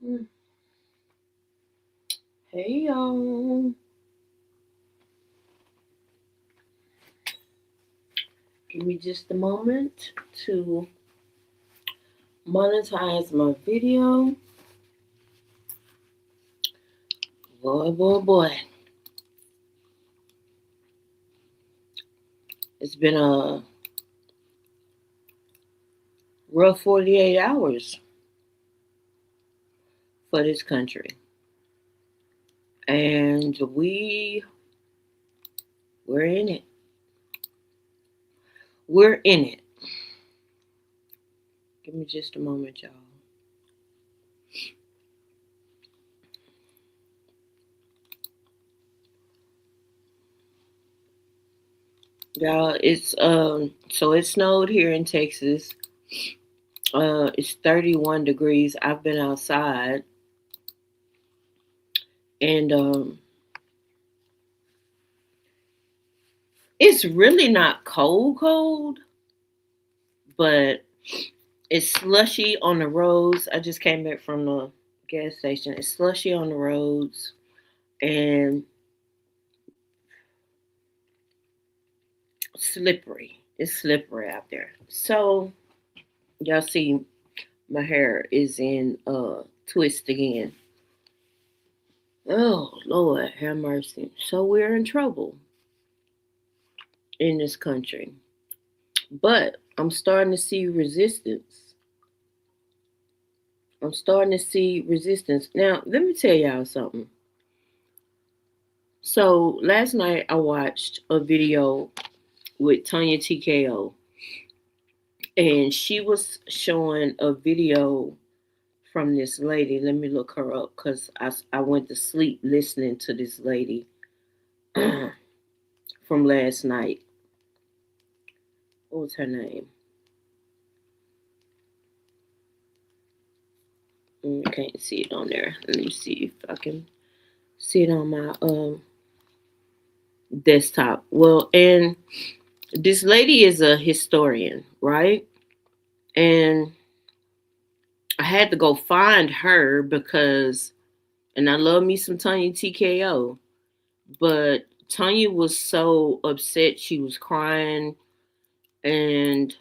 Mm. Hey y'all, give me just a moment to monetize my video. Boy, boy, boy, it's been a rough 48 hours for this country, and we're in it. We're in it. Give me just a moment, y'all. Y'all, it's so it snowed here in Texas. It's 31 degrees. I've been outside, and it's really not cold, but it's slushy on the roads. I just came back from the gas station. It's slushy on the roads and slippery. It's slippery out there. So y'all see my hair is in twist again. Oh Lord, have mercy. So we're in trouble in this country. But I'm starting to see resistance. I'm starting to see resistance. Now, let me tell y'all something. So last night I watched a video with Tanya TKO, and she was showing a video from this lady. Let me look her up because I went to sleep listening to this lady from last night. What was her name? I can't see it on there. Let me see if I can see it on my desktop. Well, and this lady is a historian, right? And I had to go find her because, and I love me some Tanya TKO, but Tanya was so upset. She was crying, and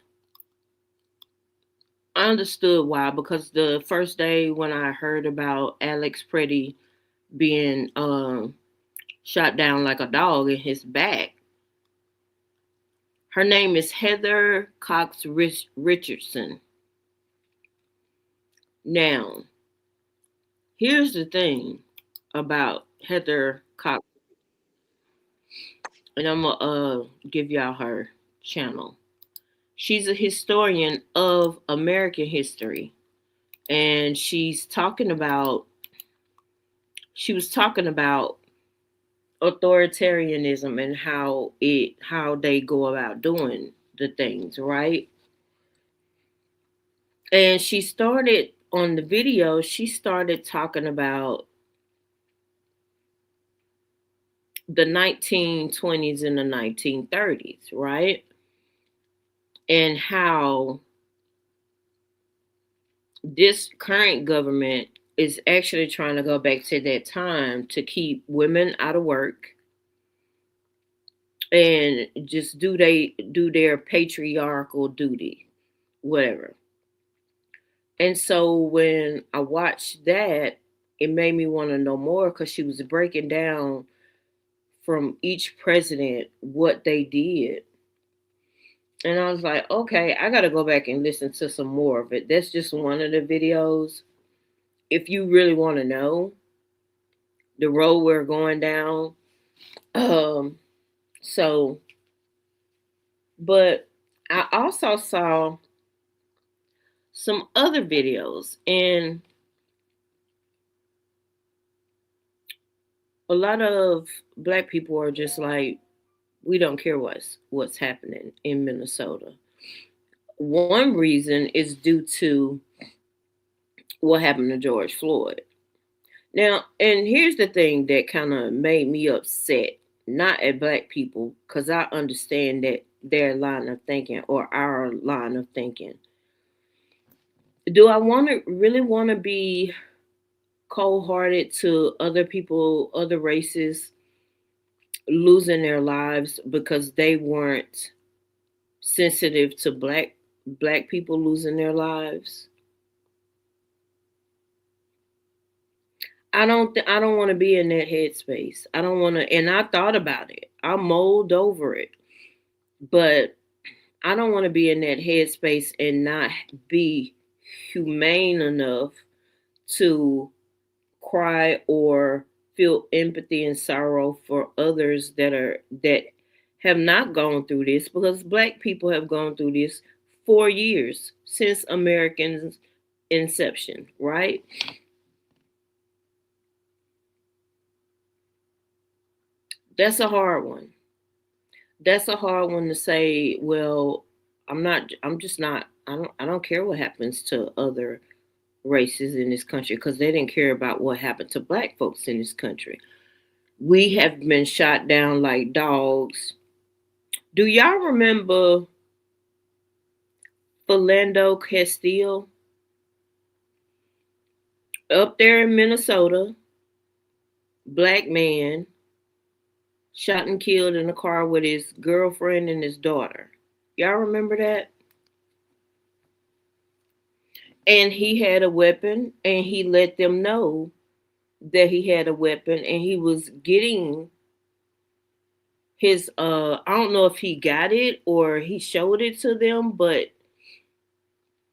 I understood why, because the first day when I heard about Alex Pretty being shot down like a dog in his back, her name is Heather Cox Richardson. Now, here's the thing about Heather Cox, and I'm gonna give y'all her channel. She's a historian of American history, and she was talking about authoritarianism and how they go about doing the things, right? And she started on the video, she started talking about the 1920s and the 1930s, right? And how this current government is actually trying to go back to that time to keep women out of work and just do their patriarchal duty, whatever. And so when I watched that, it made me want to know more because she was breaking down from each president what they did. And I was like, okay, I got to go back and listen to some more of it. That's just one of the videos. If you really want to know the road we're going down, um, so, but I also saw some other videos, and a lot of black people are just like, we don't care what's happening in Minnesota. One reason is due to what happened to George Floyd. Now, and here's the thing that kind of made me upset, not at black people, because I understand that their line of thinking or our line of thinking. Do I really want to be cold-hearted to other people, other races losing their lives because they weren't sensitive to black people losing their lives. I don't want to be in that headspace. I don't want to, and I thought about it. I mulled over it, but I don't want to be in that headspace and not be humane enough to cry or feel empathy and sorrow for others that have not gone through this, because black people have gone through this for years since Americans' inception, right? That's a hard one. That's a hard one to say, well, I'm just not I don't care what happens to other races in this country, because they didn't care about what happened to black folks in this country. We have been shot down like dogs. Do y'all remember Philando Castile up there in Minnesota? Black man shot and killed in a car with his girlfriend and his daughter. Y'all remember that? And he had a weapon, and he let them know that he had a weapon, and he was getting his I don't know if he got it or he showed it to them, but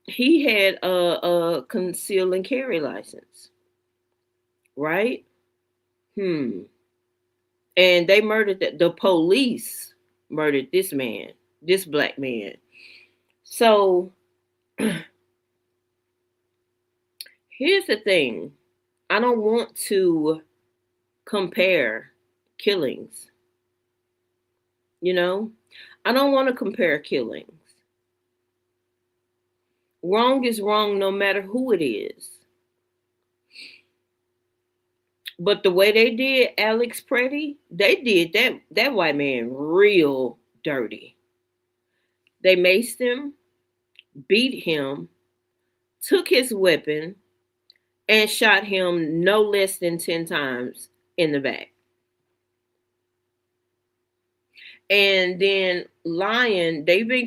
he had a conceal and carry license, right? Hmm. And they murdered the police murdered this man, this black man. So here's the thing. I don't want to compare killings, you know? I don't want to compare killings. Wrong is wrong no matter who it is. But the way they did Alex Pretty, they did that white man real dirty. They maced him, beat him, took his weapon, and shot him no less than 10 times in the back. And then Lion, they've been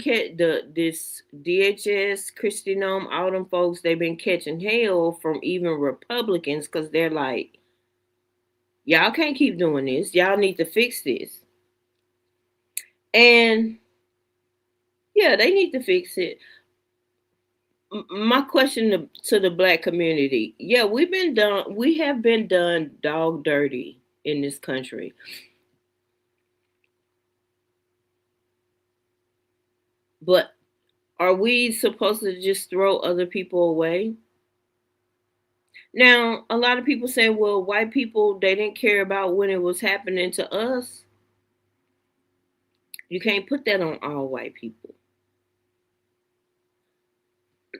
this DHS, Kristi Noem, all them folks, they've been catching hell from even Republicans, because they're like, y'all can't keep doing this. Y'all need to fix this. And yeah, they need to fix it. My question to the black community, yeah, we have been done dog dirty in this country. But are we supposed to just throw other people away? Now, a lot of people say, well, white people, they didn't care about when it was happening to us. You can't put that on all white people.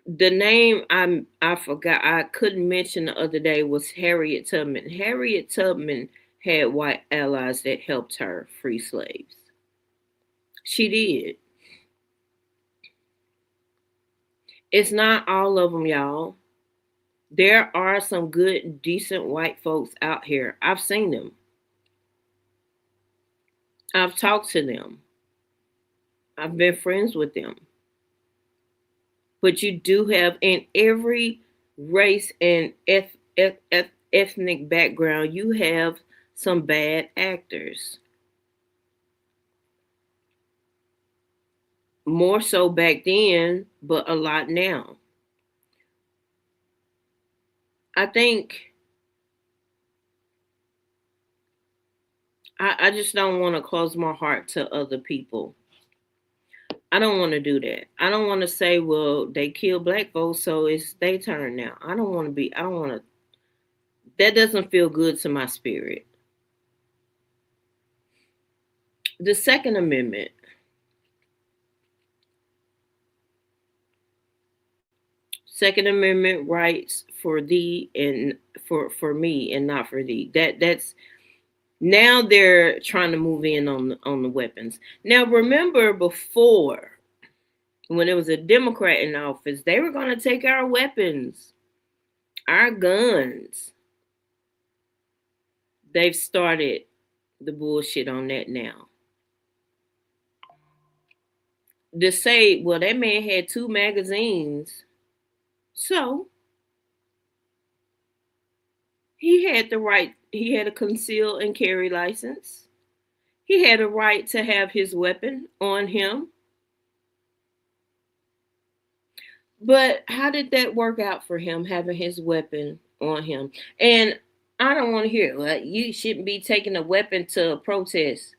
The name I forgot, I couldn't mention the other day, was Harriet Tubman. Harriet Tubman had white allies that helped her free slaves. She did. It's not all of them, y'all. There are some good, decent white folks out here. I've seen them. I've talked to them. I've been friends with them. But you do have, in every race and ethnic background, you have some bad actors. More so back then, but a lot now. I think I just don't want to close my heart to other people. I don't want to do that. I don't want to say, well, they kill black folks, so it's their turn now. I don't want to, that doesn't feel good to my spirit. The Second Amendment. Second Amendment rights for thee and for me and not for thee. That's now they're trying to move in on the weapons. Now remember, before, when it was a Democrat in office, they were going to take our weapons, our guns. They've started the bullshit on that now. To say, well, that man had 2 magazines, so he had the right, he had a conceal and carry license. He had a right to have his weapon on him. But how did that work out for him having his weapon on him? And I don't want to hear, well, you shouldn't be taking a weapon to a protest.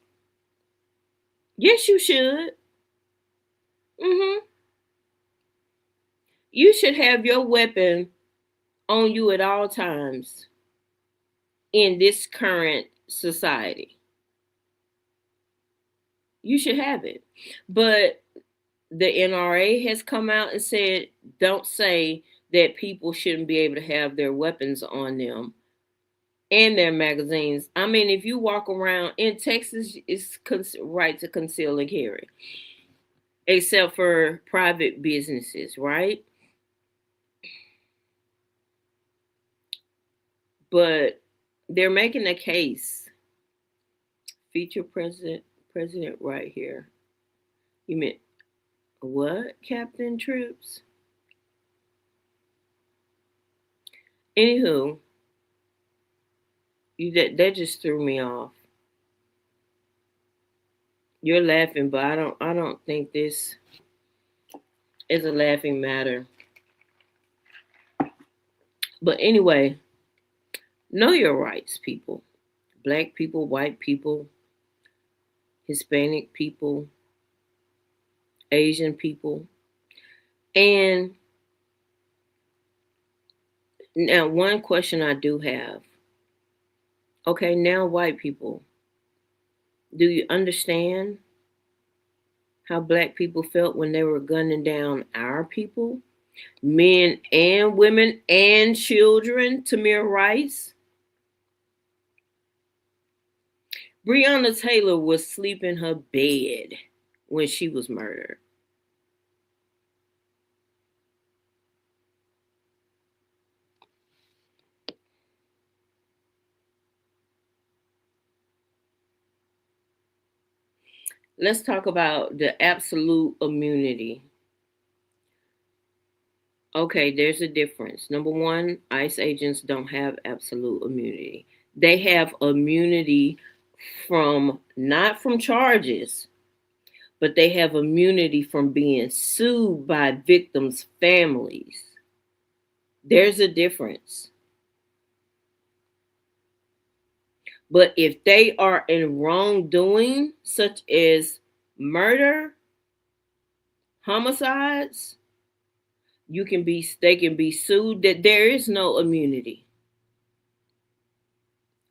Yes, you should. Hmm. You should have your weapon on you at all times in this current society. You should have it. But the NRA has come out and said, don't say that people shouldn't be able to have their weapons on them and their magazines. I mean, if you walk around in Texas, it's right to conceal and carry, except for private businesses, right? But they're making a case. Feature president right here. You meant what, Captain Trips? Anywho, that just threw me off. You're laughing, but I don't think this is a laughing matter. But anyway, know your rights, people. Black people, white people, Hispanic people, Asian people. And now one question I do have. Okay, now white people, do you understand how black people felt when they were gunning down our people? Men and women and children, Tamir Rice. Breonna Taylor was asleep in her bed when she was murdered. Let's talk about the absolute immunity. Okay, there's a difference. Number one, ICE agents don't have absolute immunity. They have immunity from, not from charges, but they have immunity from being sued by victims' families. There's a difference. But if they are in wrongdoing, such as murder, homicides, they can be sued. That there is no immunity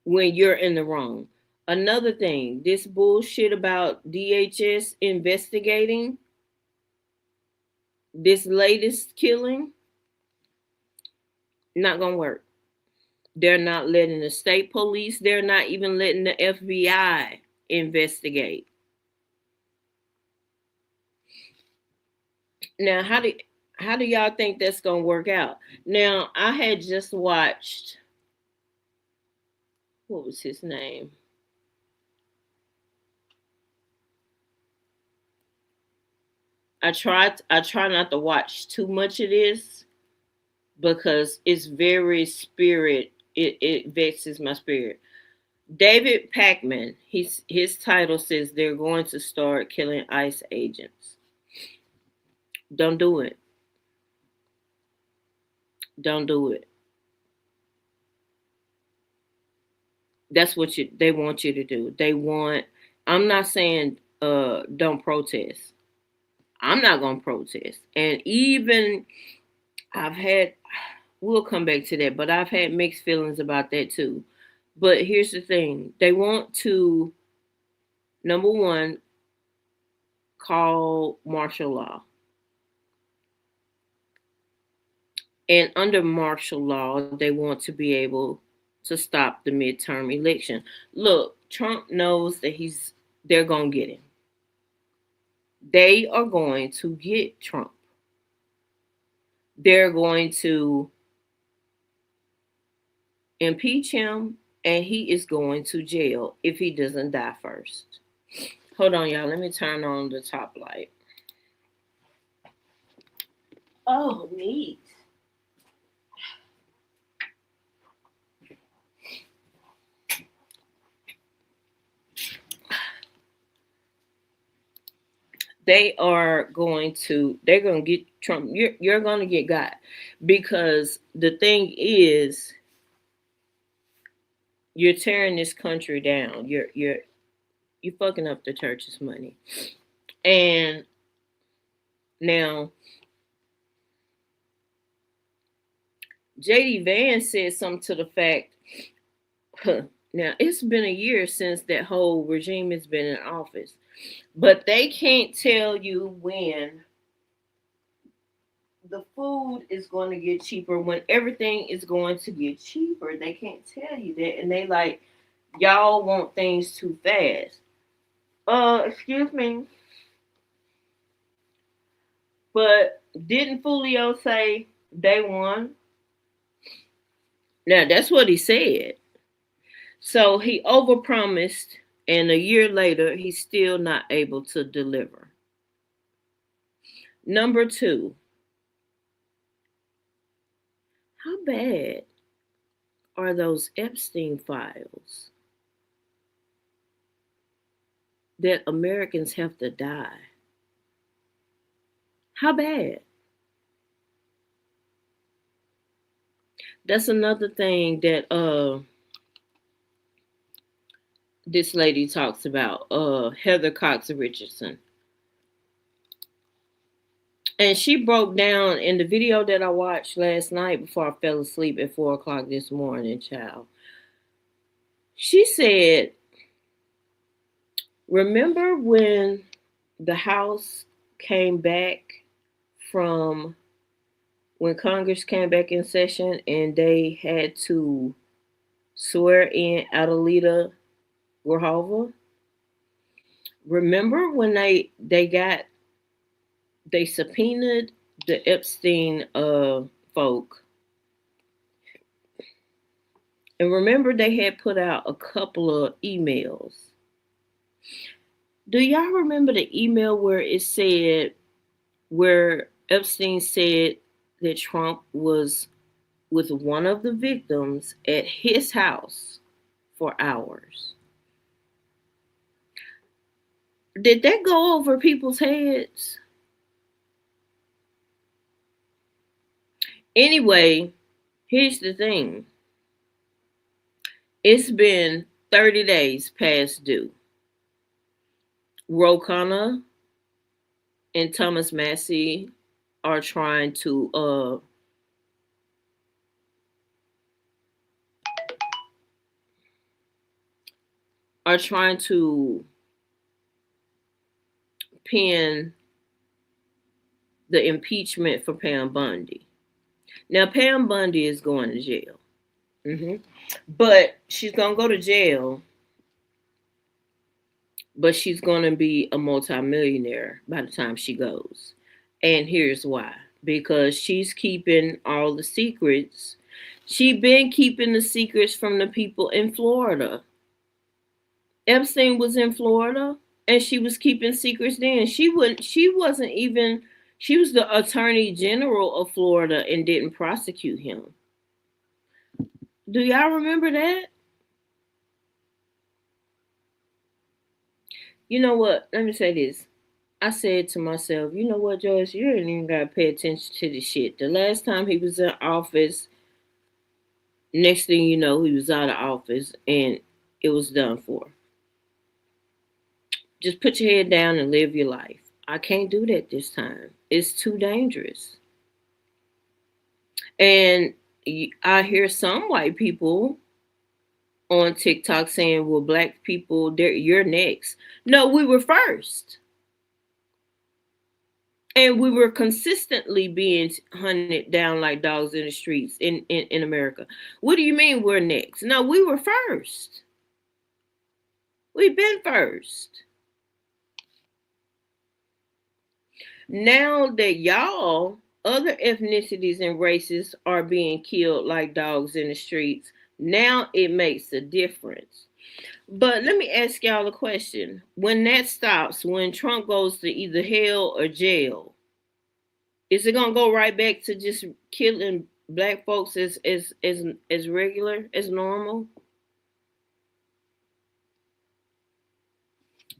when you're in the wrong. Another thing, this bullshit about DHS investigating this latest killing, not gonna work. They're not letting the state police, they're not even letting the FBI investigate. Now, how do y'all think that's gonna work out? Now, I had just watched, what was his name? I try not to watch too much of this because it's very spirit, it vexes my spirit. David Pakman, his title says they're going to start killing ICE agents. Don't do it. Don't do it. That's what they want you to do. I'm not saying don't protest. I'm not gonna protest. And even I've had we'll come back to that, but I've had mixed feelings about that too. But here's the thing. They want to, number one, call martial law. And under martial law, they want to be able to stop the midterm election. Look, Trump knows that they're going to get him. They are going to get Trump. They're going to impeach him and he is going to jail if he doesn't die first. Hold on, y'all. Let me turn on the top light. Oh, neat. They're going to get Trump. You're going to get got, because the thing is, you're tearing this country down. You're fucking up the church's money. And now JD Vance said something to the fact, now it's been a year since that whole regime has been in office, but they can't tell you when the food is going to get cheaper, when everything is going to get cheaper. They can't tell you that, and they like, y'all want things too fast. Excuse me, but didn't Fulio say day one? Now that's what he said. So he overpromised, and a year later, he's still not able to deliver. Number two, how bad are those Epstein files that Americans have to die? How bad? That's another thing that this lady talks about, Heather Cox Richardson. And she broke down in the video that I watched last night before I fell asleep at 4 o'clock this morning, child. She said, remember when the House came back from when Congress came back in session and they had to swear in Adelita Gorhova? Remember when they subpoenaed the Epstein folk, and remember they had put out a couple of emails. Do y'all remember the email where it said, where Epstein said that Trump was with one of the victims at his house for hours? Did that go over people's heads? Anyway, here's the thing. It's been 30 days past due. Ro Khanna and Thomas Massie are trying to pin the impeachment for Pam Bundy. Now Pam Bundy is going to jail. But she's going to go to jail, but she's going to be a multimillionaire by the time she goes. And here's why. Because she's keeping all the secrets. She's been keeping the secrets from the people in Florida. Epstein was in Florida, and she was keeping secrets then. She was the attorney general of Florida and didn't prosecute him. Do y'all remember that? You know what? Let me say this. I said to myself, you know what, Joyce? You ain't even got to pay attention to this shit. The last time he was in office, next thing you know, he was out of office and it was done for. Just put your head down and live your life. I can't do that this time. It's too dangerous. And I hear some white people on TikTok saying, well, black people, you're next. No, we were first. And we were consistently being hunted down like dogs in the streets in America. What do you mean we're next? No, we were first. We've been first. Now that y'all, other ethnicities and races, are being killed like dogs in the streets, Now it makes a difference. But let me ask y'all a question. When that stops, when Trump goes to either hell or jail, is it gonna go right back to just killing black folks as regular, as normal?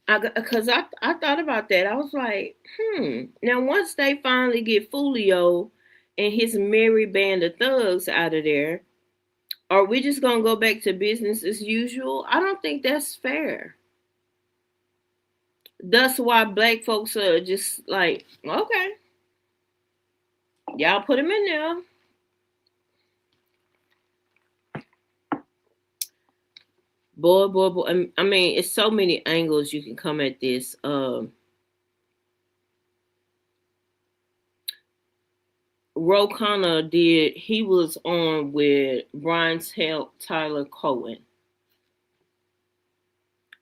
I thought about that. I was like, Now once they finally get Fulio and his merry band of thugs out of there, are we just gonna go back to business as usual? I don't think that's fair. That's why black folks are just like, okay, y'all put him in there. Boy. I mean, it's so many angles you can come at this. Ro Khanna he was on with Brian's help, Tyler Cohen.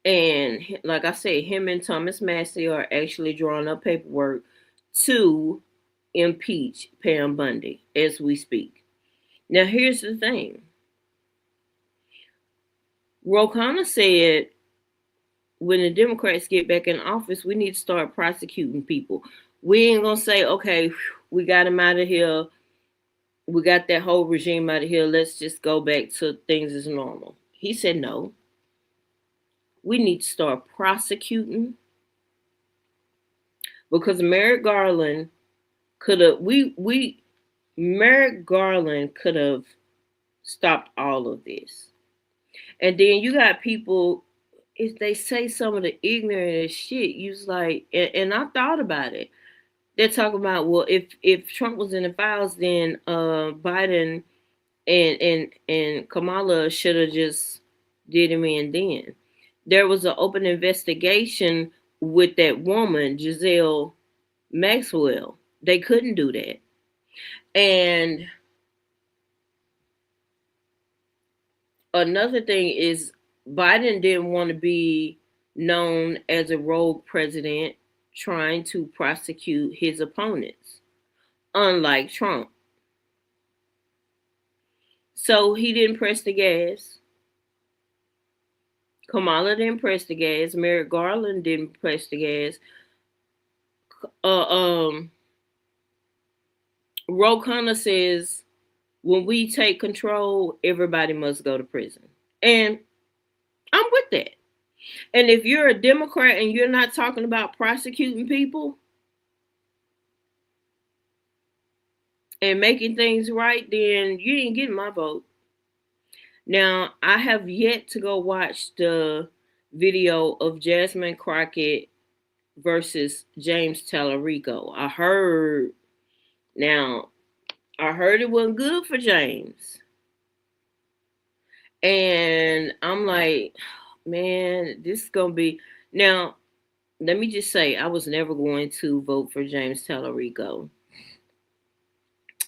And like I said, him and Thomas Massie are actually drawing up paperwork to impeach Pam Bundy as we speak. Now, here's the thing. Ro Khanna said when the Democrats get back in office, we need to start prosecuting people. We ain't going to say, okay, we got him out of here. We got that whole regime out of here. Let's just go back to things as normal. He said no. We need to start prosecuting because Merrick Garland could have Merrick Garland could have stopped all of this. And then you got people, if they say some of the ignorant shit, you was like, and I thought about it. They're talking about, well, if Trump was in the files, then Biden and Kamala should have just did him in then. There was an open investigation with that woman, Giselle Maxwell. They couldn't do that. And another thing is Biden didn't want to be known as a rogue president trying to prosecute his opponents, unlike Trump. So he didn't press the gas. Kamala didn't press the gas. Merrick Garland didn't press the gas. Ro Khanna says, when we take control, everybody must go to prison. And I'm with that. And if you're a Democrat and you're not talking about prosecuting people and making things right, then you ain't getting my vote. Now, I have yet to go watch the video of Jasmine Crockett versus James Tallarico. I heard it wasn't good for James. And I'm like, man, this is going to be... Now, let me just say, I was never going to vote for James Tallarico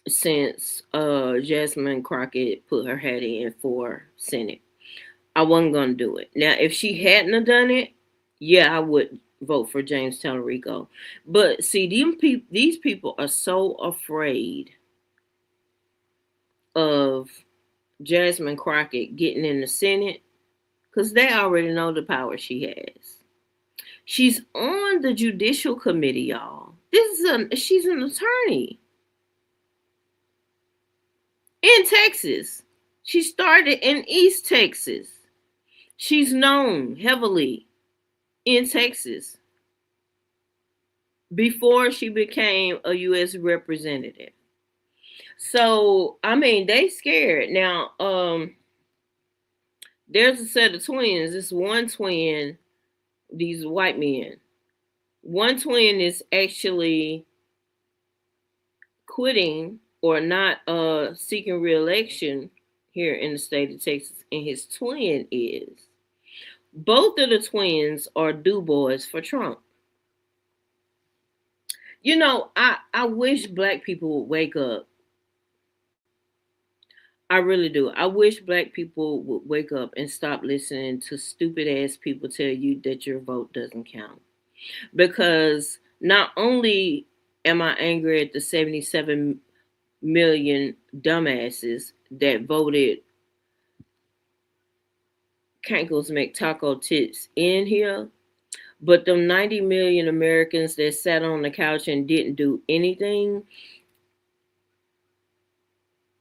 since Jasmine Crockett put her hat in for Senate. I wasn't going to do it. Now, if she hadn't have done it, yeah, I would vote for James Tallarico. But see, these people are so afraid of Jasmine Crockett getting in the Senate because they already know the power she has. She's on the Judicial Committee, y'all. She's an attorney in Texas. She started in East Texas. She's known heavily in Texas before she became a U.S. representative. So, I mean, they scared. Now, there's a set of twins. This one twin, these white men. One twin is actually quitting or not seeking re-election here in the state of Texas, and his twin is. Both of the twins are do boys for Trump. You know, I wish black people would wake up. I really do. I wish black people would wake up and stop listening to stupid ass people tell you that your vote doesn't count. Because not only am I angry at the 77 million dumbasses that voted Cankles make taco tits in here. But them 90 million Americans that sat on the couch and didn't do anything.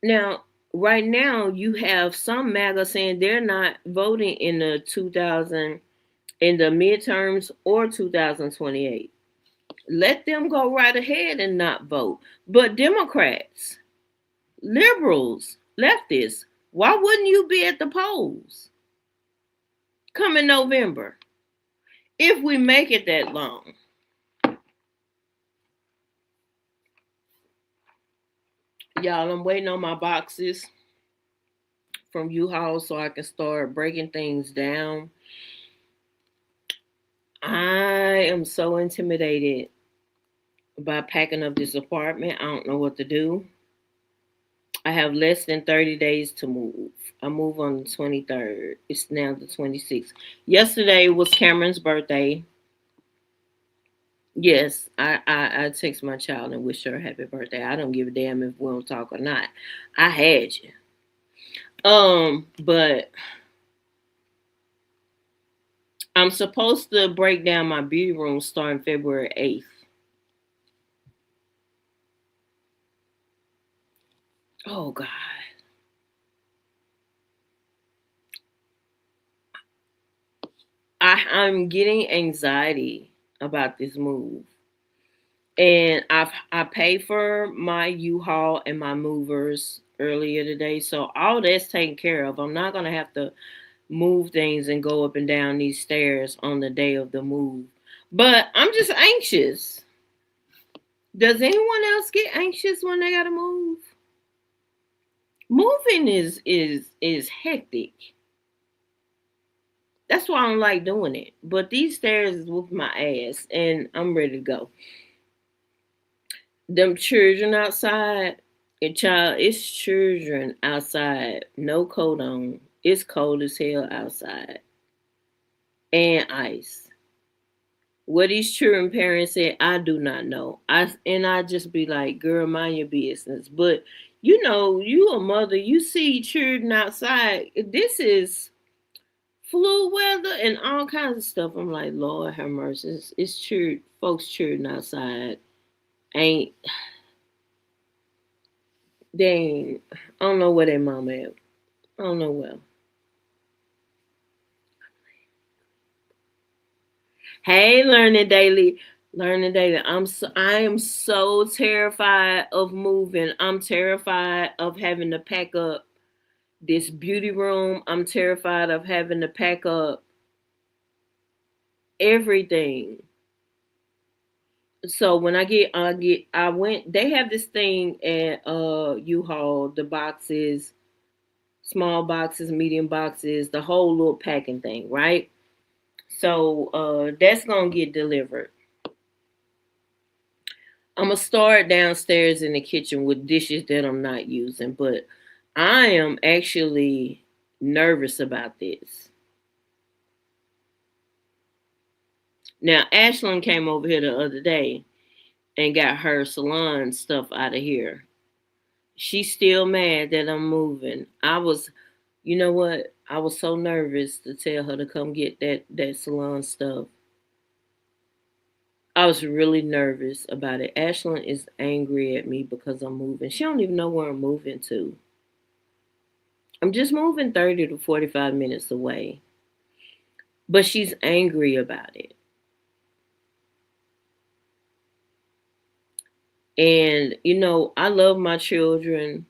Now, right now, you have some MAGA saying they're not voting in the 2000 in the midterms or 2028. Let them go right ahead and not vote. But Democrats, liberals, leftists, why wouldn't you be at the polls come in November if we make it that long? Y'all, I'm waiting on my boxes from U-Haul so I can start breaking things down. I am so intimidated by packing up this apartment. I don't know what to do. I have less than 30 days to move. I move on the 23rd. It's now the 26th. Yesterday was Cameron's birthday. Yes, I text my child and wish her a happy birthday. I don't give a damn if we don't talk or not. I had you. But I'm supposed to break down my beauty room starting February 8th. Oh God. I'm getting anxiety about this move. And I paid for my U-Haul and my movers earlier today. So all that's taken care of. I'm not gonna have to move things and go up and down these stairs on the day of the move. But I'm just anxious. Does anyone else get anxious when they gotta move? Moving is hectic. That's why I don't like doing it. But these stairs is whooping my ass and I'm ready to go. Them children outside, it's children outside, no coat on. It's cold as hell outside. And ice. What these children parents said, I do not know. I just be like, girl, mind your business. But you a mother, you see children outside. This is flu weather and all kinds of stuff. I'm like, Lord have mercy. It's children, folks children outside. Ain't they I don't know where their mama at. I don't know where. Hey, Learning Daily. Learning Daily. I am so terrified of moving. I'm terrified of having to pack up this beauty room. I'm terrified of having to pack up everything. So when I went they have this thing at U-Haul, the boxes, small boxes, medium boxes, the whole little packing thing, right? So that's gonna get delivered. I'm gonna start downstairs in the kitchen with dishes that I'm not using, but I am actually nervous about this. Now, Ashlyn came over here the other day and got her salon stuff out of here. She's still mad that I'm moving. You know what? I was so nervous to tell her to come get that salon stuff. I was really nervous about it. Ashlyn is angry at me because I'm moving. She don't even know where I'm moving to. I'm just moving 30 to 45 minutes away. But she's angry about it. And I love my children,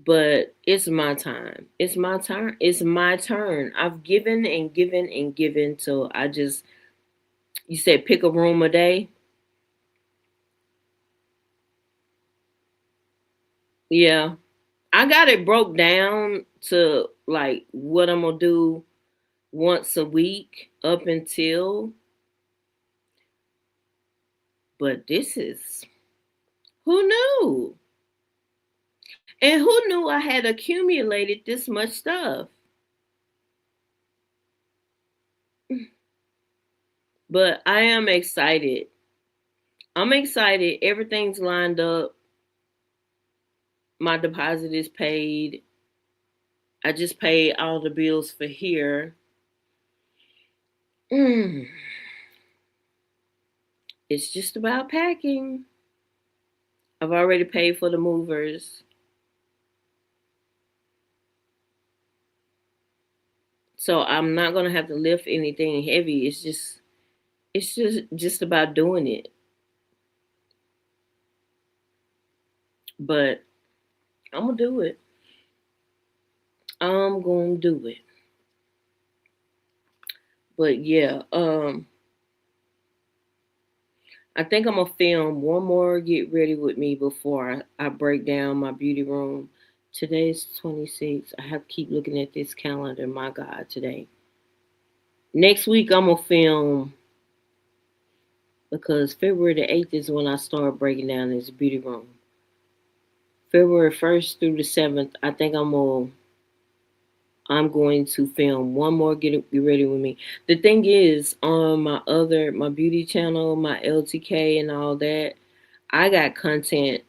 but it's my time. It's my turn. It's my turn. I've given and given and given till you said pick a room a day. Yeah. I got it broke down to like what I'm gonna do once a week up until, but this is, who knew? And who knew I had accumulated this much stuff? But I am excited. I'm excited. Everything's lined up. My deposit is paid. I just paid all the bills for here. Mm, it's just about packing. I've already paid for the movers. So I'm not gonna have to lift anything heavy. It's just about doing it. But I'm gonna do it. I'm gonna do it. But yeah, I think I'm gonna film one more Get Ready With Me before I break down my beauty room. Today's 26. I have to keep looking at this calendar. My God, today. Next week I'm gonna film because February the 8th is when I start breaking down this beauty room. February 1st through the 7th, I think I'm going to film one more Get Ready With Me. The thing is, on my beauty channel, my LTK and all that, I got content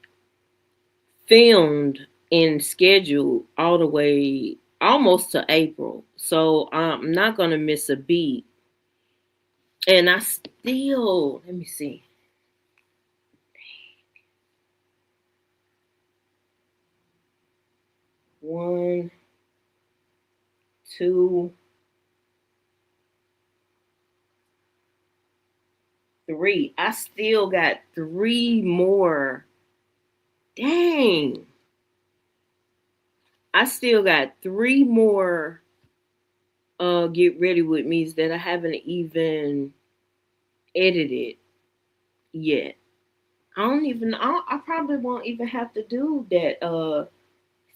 filmed and scheduled all the way almost to April. So I'm not gonna miss a beat. And I still, let me see. One, two, three. I still got three more. Dang. I still got three more Get Ready With Me's that I haven't even edited yet. I probably won't even have to do that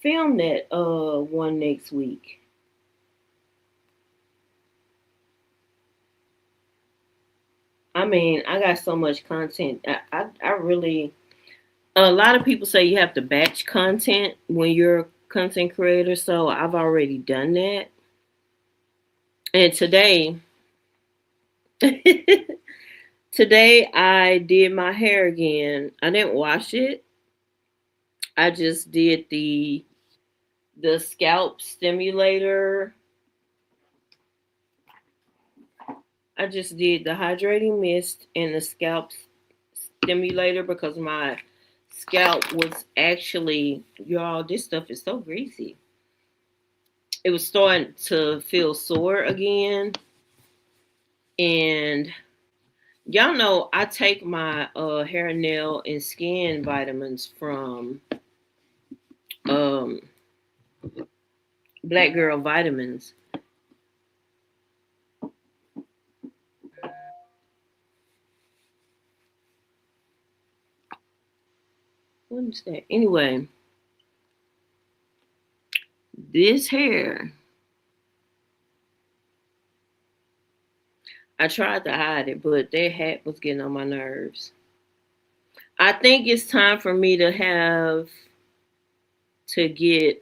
film that one next week. I mean, I got so much content. I really a lot of people say you have to batch content when you're a content creator, so I've already done that. And today I did my hair again. I didn't wash it. I just did the scalp stimulator. I just did the hydrating mist and the scalp stimulator because my scalp was actually, y'all, this stuff is so greasy. It was starting to feel sore again. And y'all know I take my hair, nail, and skin vitamins from um, Black Girl Vitamins. What is that? Anyway, this hair, I tried to hide it, but that hat was getting on my nerves. I think it's time for me to get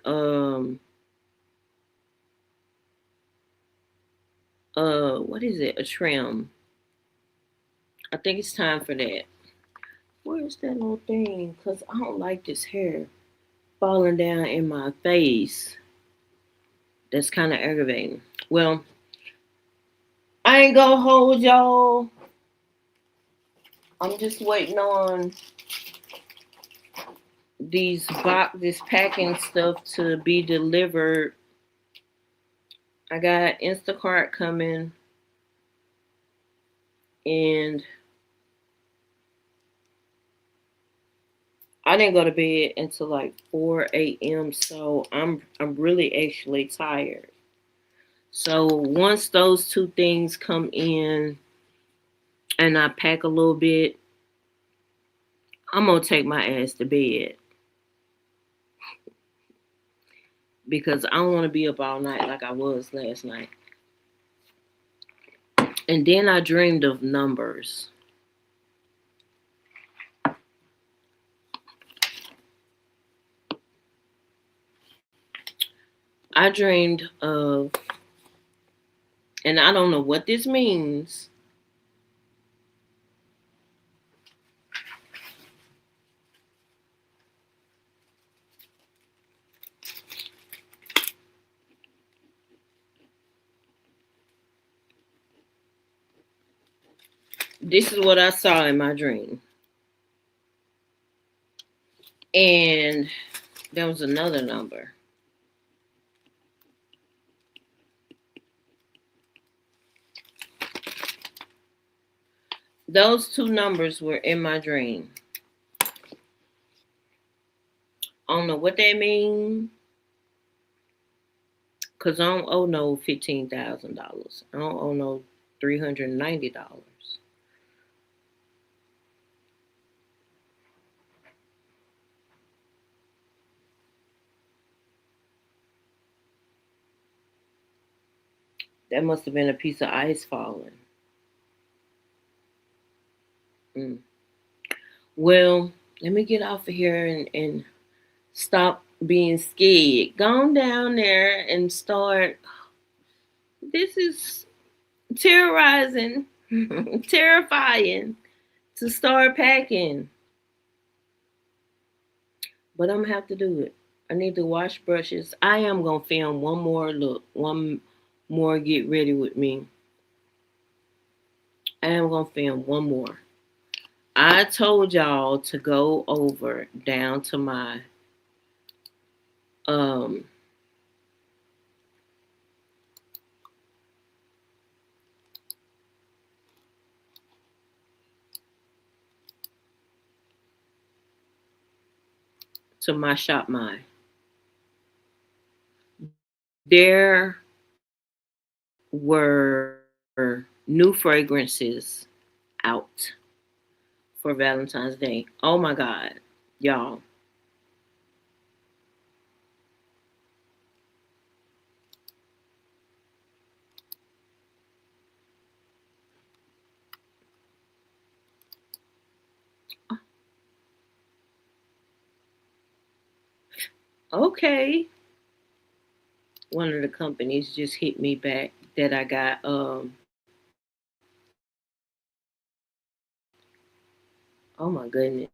what is it? A trim. I think it's time for that. Where's that little thing? Cause I don't like this hair falling down in my face. That's kind of aggravating. Well, I ain't gonna hold y'all. I'm just waiting on this packing stuff to be delivered. I got Instacart coming, and I didn't go to bed until like 4 a.m. So I'm really actually tired. So once those two things come in and I pack a little bit, I'm gonna take my ass to bed because I don't want to be up all night like I was last night. And then I dreamed of numbers. I dreamed of, and I don't know what this means. This is what I saw in my dream. And there was another number. Those two numbers were in my dream. I don't know what they mean. Cause I don't owe no $15,000. I don't owe no $390. That must have been a piece of ice falling. Mm. Well, let me get off of here and stop being scared. Go on down there and start. This is terrorizing, terrifying to start packing. But I'm gonna have to do it. I need to wash brushes. I am gonna film one more look, one more get ready with me. I am gonna film one more. I told y'all to go over down um to my shop my. There were new fragrances out for Valentine's Day. Oh my God, y'all. Okay. One of the companies just hit me back that I got oh my goodness.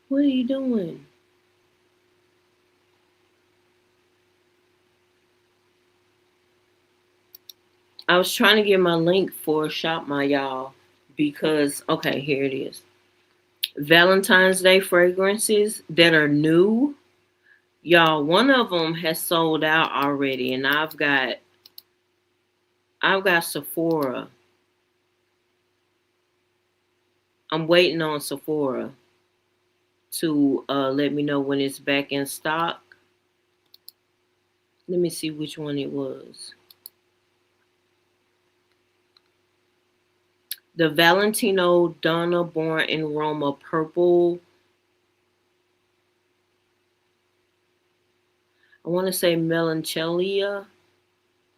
What are you doing? I was trying to get my link for Shop My Y'all because okay, here it is. Valentine's Day fragrances that are new. Y'all, one of them has sold out already and I've got Sephora. I'm waiting on Sephora to let me know when it's back in stock. Let me see which one it was. The Valentino Donna Born in Roma purple. I want to say Melancholia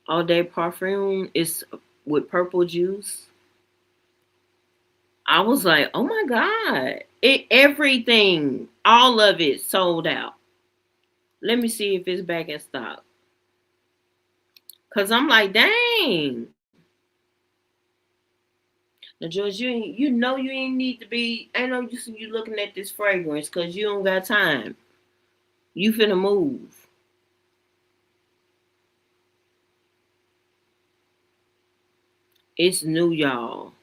all day perfume is with purple juice. I was like, oh my God. Everything, all of it sold out. Let me see if it's back in stock. Cause I'm like, dang. Now, George, you ain't need to be. I know you looking at this fragrance because you don't got time. You finna move. It's new, y'all.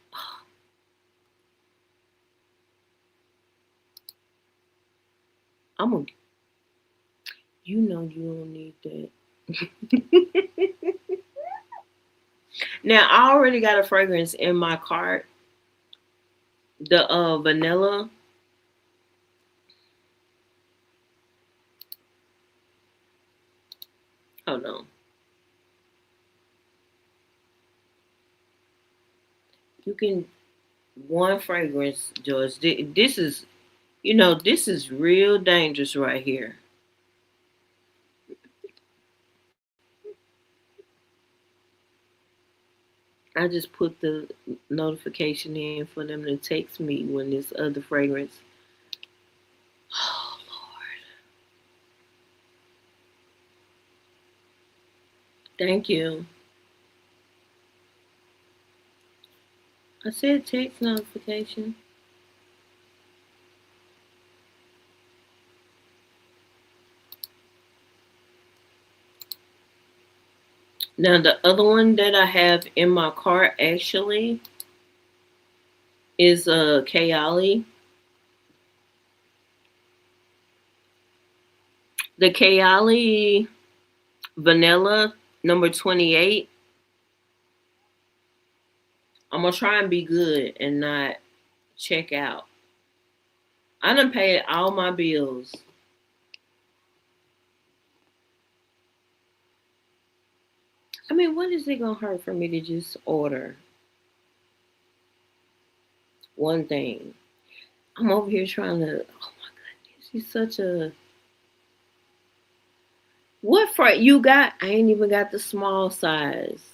I'm a. You know you don't need that. Now I already got a fragrance in my cart. The vanilla. Hold on. You can one fragrance, George. This is, this is real dangerous right here. I just put the notification in for them to text me when this other fragrance. Oh Lord, thank you. I said text notification. Now the other one that I have in my cart actually is Kayali. The Kayali vanilla number 28. I'm gonna try and be good and not check out. I done paid all my bills. I mean, what is it gonna hurt for me to just order one thing? I'm over here trying to. Oh my goodness, he's such a. What freight you got? I ain't even got the small size.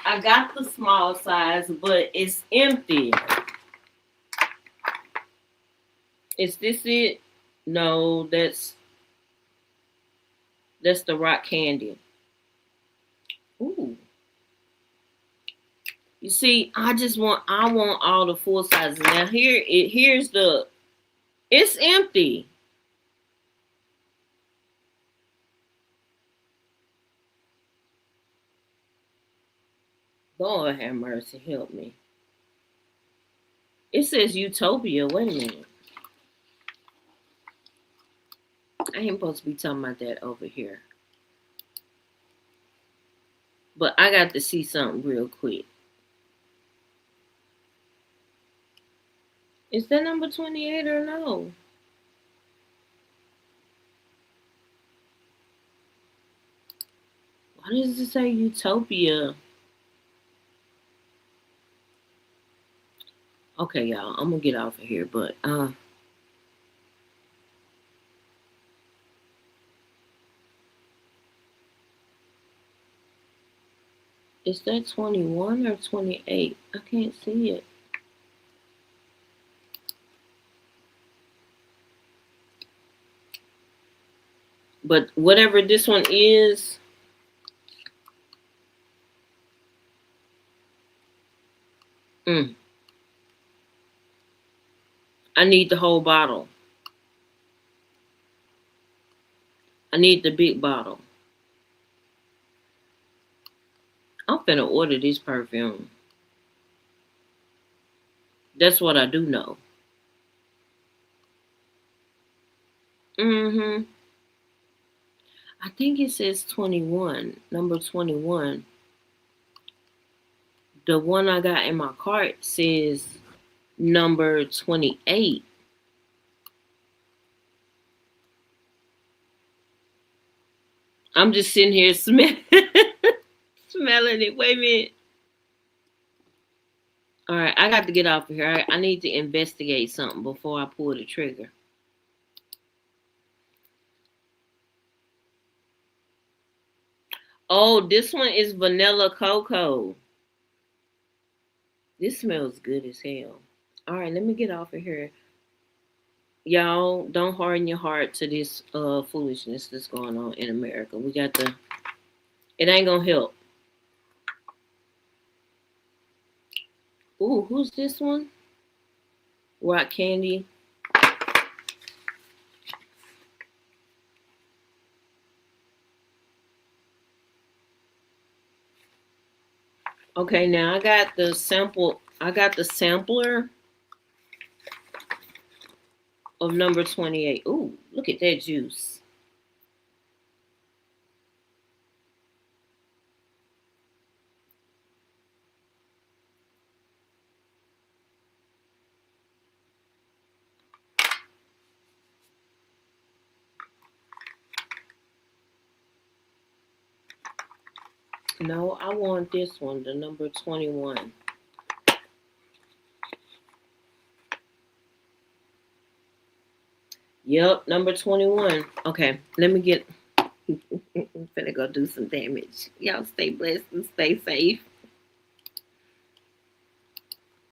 I got the small size, but it's empty. Is this it? No, that's the rock candy. Ooh. You see, I want all the full sizes. Now here's the it's empty. Lord have mercy, help me. It says Utopia. Wait a minute. I ain't supposed to be talking about that over here. But I got to see something real quick. Is that number 28 or no? Why does it say Utopia? Okay, y'all, I'm gonna get off of here, but is that 21 or 28? I can't see it. But whatever this one is, I need the whole bottle. I need the big bottle. I'm finna order this perfume. That's what I do know. Mm-hmm. I think it says 21, number 21. The one I got in my cart says number 28. I'm just sitting here smelling it. Wait a minute. All right, I got to get off of here. I need to investigate something before I pull the trigger. Oh, this one is vanilla cocoa. This smells good as hell. All right, let me get off of here. Y'all, don't harden your heart to this foolishness that's going on in America. We got to. It ain't gonna help. Ooh, who's this one? Rock Candy. Okay, now I got the sample. I got the sampler of number 28. Ooh, look at that juice. No, I want this one, the number 21. Yep, number 21. Okay, let me get. I'm finna go do some damage. Y'all stay blessed and stay safe.